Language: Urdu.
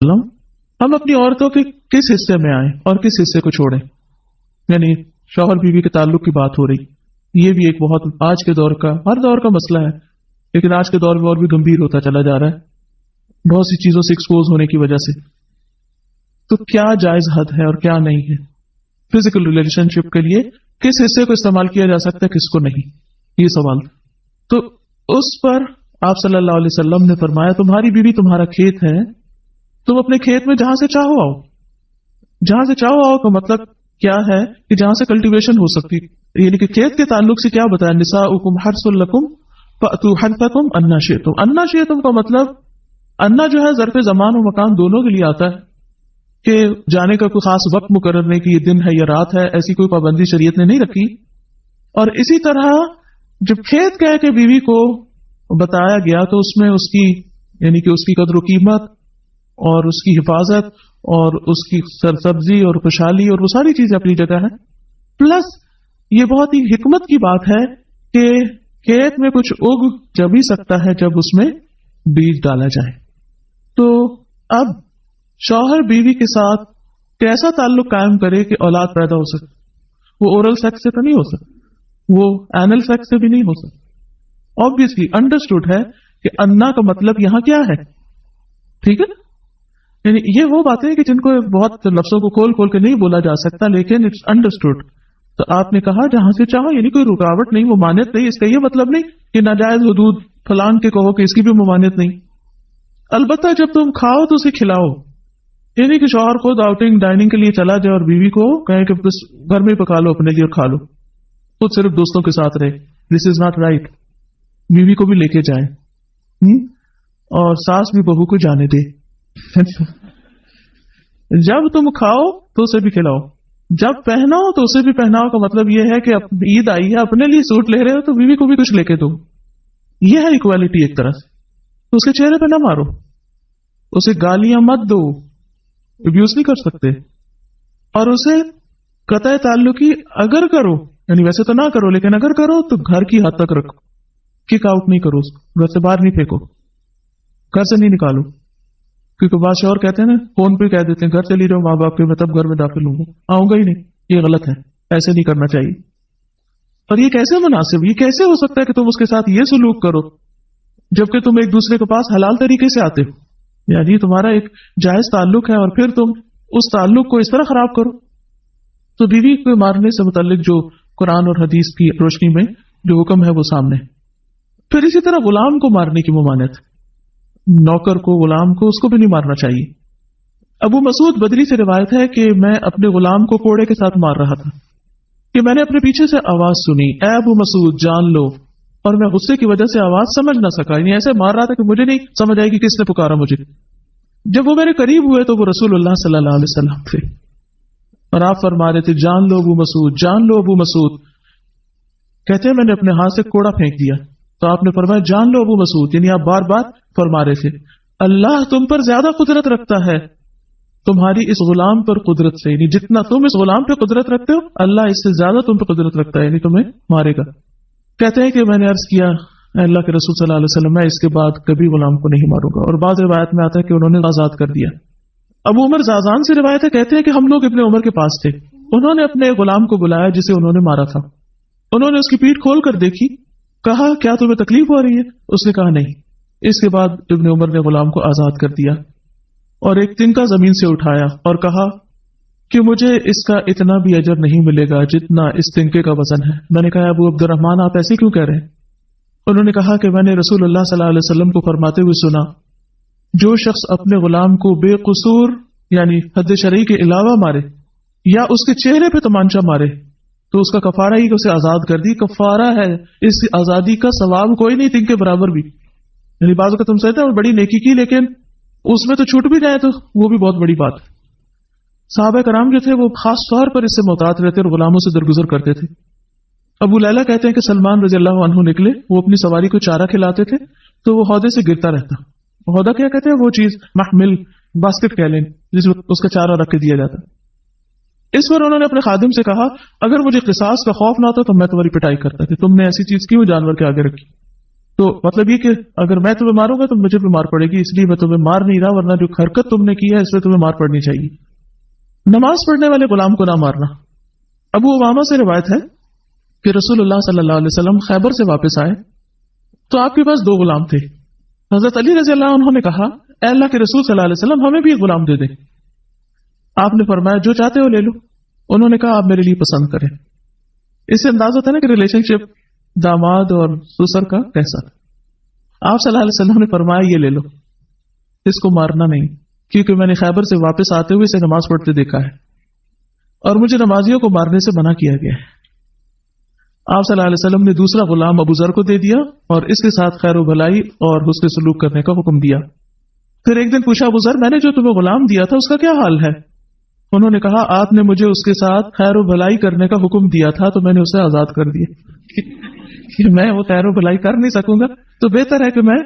وسلم ہم اپنی عورتوں کے کس حصے میں آئیں اور کس حصے کو چھوڑیں. یعنی شوہر بیوی کے تعلق کی بات ہو رہی. یہ بھی ایک بہت آج کے دور کا، ہر دور کا مسئلہ ہے، لیکن آج کے دور میں اور بھی گمبھیر ہوتا چلا جا رہا ہے بہت سی چیزوں سے ایکسپوز ہونے کی وجہ سے. تو کیا جائز حد ہے اور کیا نہیں ہے فزیکل ریلیشن شپ کے لیے؟ کس حصے کو استعمال کیا جا سکتا ہے، کس کو نہیں، یہ سوال. تو اس پر آپ صلی اللہ علیہ وسلم نے فرمایا تمہاری بیوی تمہارا کھیت ہے، تم اپنے کھیت میں جہاں سے چاہو آؤ. جہاں سے چاہو آؤ کا مطلب کیا ہے کہ جہاں سے کلٹیویشن ہو سکتی، یعنی کہ کھیت کے تعلق سے کیا بتایا، نساؤکم حرث لکم فأتوا حرثکم انا شئتم. انا شئتم کا مطلب انا جو ہے ظرف زمان و مکان دونوں کے لیے آتا ہے کہ جانے کا کوئی خاص وقت مقرر نہیں کہ یہ دن ہے یا رات ہے، ایسی کوئی پابندی شریعت نے نہیں رکھی. اور اسی طرح جب کھیت کہہ کے بیوی کو بتایا گیا تو اس میں اس کی یعنی کہ اس کی قدر و قیمت اور اس کی حفاظت اور اس کی سرسبزی اور خوشحالی اور وہ ساری چیزیں اپنی جگہ ہیں. پلس یہ بہت ہی حکمت کی بات ہے کہ کھیت میں کچھ اگ جب ہی سکتا ہے جب اس میں بیج ڈالا جائے. تو اب شوہر بیوی کے ساتھ کیسا تعلق قائم کرے کہ اولاد پیدا ہو سکے؟ وہ اورل سیکس سے تو نہیں ہو سکتا، وہ اینل سیکس سے بھی نہیں ہو سکتا. obviously understood ہے کہ انا کا مطلب یہاں کیا ہے، ٹھیک ہے نا؟ یعنی یہ وہ باتیں کہ جن کو بہت لفظوں کو کھول کھول کے نہیں بولا جا سکتا، لیکن اٹس انڈرسٹوڈ. تو آپ نے کہا جہاں سے چاہو، یعنی کوئی رکاوٹ نہیں، ممانعت نہیں. اس کا یہ مطلب نہیں کہ ناجائز حدود فلان کے کہو کہ اس کی بھی ممانعت نہیں. البتہ جب تم کھاؤ تو اسے کھلاؤ. یعنی کہ شوہر خود آؤٹنگ ڈائننگ کے لیے چلا جائے اور بیوی کو کہے کہ بس گھر میں پکا لو اپنے لیے اور کھا لو، خود صرف دوستوں کے ساتھ رہے. دس از ناٹ رائٹ. بیوی کو بھی لے کے جائیں اور ساس بھی بہو کو جانے دے. جب تم کھاؤ تو اسے بھی کھلاؤ، جب پہناؤ تو اسے بھی پہناؤ. کا مطلب یہ ہے کہ عید آئی ہے، اپنے لیے سوٹ لے رہے ہو تو بیوی کو بھی کچھ لے کے دو. یہ ہے ایکوالٹی ایک طرح سے. تو اس کے چہرے پہ نہ مارو، اسے گالیاں مت دو، ابیوز نہیں کر سکتے. اور اسے قطع تعلقی اگر کرو، یعنی ویسے تو نہ کرو لیکن اگر کرو تو گھر کی حد تک رکھو. کک آؤٹ نہیں کرو، اس کو گھر سے باہر نہیں پھینکو، گھر سے نہیں نکالو. کیونکہ بعض شوہر کہتے ہیں نا، فون پہ کہہ دیتے ہیں گھر چلی جاؤ ماں باپ کے، میں تب گھر میں داخل ہوں گا، آؤں گا ہی نہیں. یہ غلط ہے، ایسے نہیں کرنا چاہیے. اور یہ کیسے مناسب، یہ کیسے ہو سکتا ہے کہ تم اس کے ساتھ یہ سلوک کرو جبکہ تم ایک دوسرے کے پاس حلال طریقے سے آتے ہو؟ یعنی تمہارا ایک جائز تعلق ہے اور پھر تم اس تعلق کو اس طرح خراب کرو. تو بیوی کو مارنے سے متعلق جو قرآن اور حدیث کی روشنی میں جو حکم ہے وہ سامنے. پھر اسی طرح غلام کو مارنے کی ممانعت، نوکر کو، غلام کو، اس کو بھی نہیں مارنا چاہیے. ابو مسعود بدری سے روایت ہے کہ میں اپنے غلام کو کوڑے کے ساتھ مار رہا تھا کہ میں نے اپنے پیچھے سے آواز سنی، اے ابو مسعود جان لو، اور میں غصے کی وجہ سے آواز سمجھ نہ سکا. یعنی ایسے مار رہا تھا کہ مجھے نہیں سمجھ آئی کہ کس نے پکارا مجھے. جب وہ میرے قریب ہوئے تو وہ رسول اللہ صلی اللہ علیہ وسلم تھے اور آپ فرما رہے تھے جان لو ابو مسعود، جان لو ابو مسعود. کہتے ہیں میں نے اپنے ہاتھ سے کوڑا پھینک دیا تو آپ نے فرمایا جان لو ابو مسعود. یعنی آپ بار بار فرما رہے تھے اللہ تم پر زیادہ قدرت رکھتا ہے تمہاری اس غلام پر قدرت سے، یعنی جتنا تم اس غلام پہ قدرت رکھتے ہو اللہ اس سے زیادہ تم پہ قدرت رکھتا ہے، یعنی تمہیں مارے گا. کہتے ہیں کہ میں نے عرض کیا اے اللہ کے رسول صلی اللہ علیہ وسلم میں اس کے بعد کبھی غلام کو نہیں ماروں گا. اور بعض روایت میں آتا ہے کہ انہوں نے آزاد کر دیا. ابو عمر زازان سے روایت ہے، کہتے ہیں کہ ہم لوگ ابن عمر کے پاس تھے، انہوں نے اپنے غلام کو بلایا جسے انہوں نے مارا تھا. انہوں نے اس کی پیٹھ کھول کر دیکھی، کہا کیا تمہیں تکلیف ہو رہی ہے؟ اس نے کہا نہیں. اس کے بعد ابن عمر نے غلام کو آزاد کر دیا اور ایک تنکا زمین سے اٹھایا اور کہا کہ مجھے اس کا اتنا بھی اجر نہیں ملے گا جتنا اس تنکے کا وزن ہے. میں نے کہا ابو عبد الرحمن آپ ایسے کیوں کہہ رہے ہیں؟ انہوں نے کہا کہ میں نے رسول اللہ صلی اللہ علیہ وسلم کو فرماتے ہوئے سنا جو شخص اپنے غلام کو بے قصور یعنی حد شرعی کے علاوہ مارے یا اس کے چہرے پہ تمانچہ مارے تو اس کا کفارہ ہی کہ اسے آزاد کر دی. کفارہ ہے، اس آزادی کا ثواب کوئی نہیں تنکے برابر بھی. یعنی بعض کا تم سمجھتے ہیں بڑی نیکی کی لیکن اس میں تو چھوٹ بھی جائے تو وہ بھی بہت بڑی بات ہے. صحابہ کرام جو تھے وہ خاص طور پر اس سے محتاط رہتے اور غلاموں سے درگزر کرتے تھے. ابو لیلہ کہتے ہیں کہ سلمان رضی اللہ عنہ نکلے، وہ اپنی سواری کو چارہ کھلاتے تھے تو وہ ہودے سے گرتا رہتا. ہودہ کیا کہتے ہیں؟ وہ چیز محمل باسکٹ کہہ لیں جس میں اس کا چارہ رکھ کے دیا جاتا. اس پر انہوں نے اپنے خادم سے کہا اگر مجھے قصاص کا خوف نہ ہوتا تو میں تمہاری پٹائی کرتا کہ تم نے ایسی چیز کیوں جانور کے آگے رکھی. تو مطلب یہ کہ اگر میں تمہیں ماروں گا تو مجھے بھی مار پڑے گی، اس لیے میں تمہیں مار نہیں رہا، ورنہ جو حرکت تم نے کی ہے اس میں تمہیں مار پڑنی چاہیے۔ نماز پڑھنے والے غلام کو نہ مارنا۔ ابو امامہ سے روایت ہے کہ رسول اللہ صلی اللہ علیہ وسلم خیبر سے واپس آئے تو آپ کے پاس 2 غلام تھے۔ حضرت علی رضی اللہ عنہ نے کہا اے اللہ کے رسول صلی اللہ علیہ وسلم ہمیں بھی ایک غلام دے دیں۔ آپ نے فرمایا جو چاہتے ہو لے لو۔ انہوں نے کہا آپ میرے لیے پسند کریں۔ اس سے انداز ہوتا ہے نا کہ ریلیشن شپ داماد اور سسر کا کیسا۔ آپ صلی اللہ علیہ وسلم نے فرمایا یہ لے لو، اس کو مارنا نہیں، کیونکہ میں نے خیبر سے واپس آتے ہوئے اسے نماز پڑھتے دیکھا ہے اور مجھے نمازیوں کو مارنے سے منع کیا گیا ہے۔ آپ صلی اللہ علیہ وسلم نے دوسرا غلام ابو ذر کو دے دیا اور اس کے ساتھ خیر و بھلائی اور حسن سلوک کرنے کا حکم دیا۔ پھر ایک دن پوچھا ابو ذر میں نے جو تمہیں غلام دیا تھا اس کا کیا حال ہے؟ انہوں نے کہا آپ نے مجھے اس کے ساتھ خیر و بھلائی کرنے کا حکم دیا تھا تو میں نے اسے آزاد کر دیا۔ کہ میں وہ خیر و بھلائی کر نہیں سکوں گا تو بہتر ہے کہ میں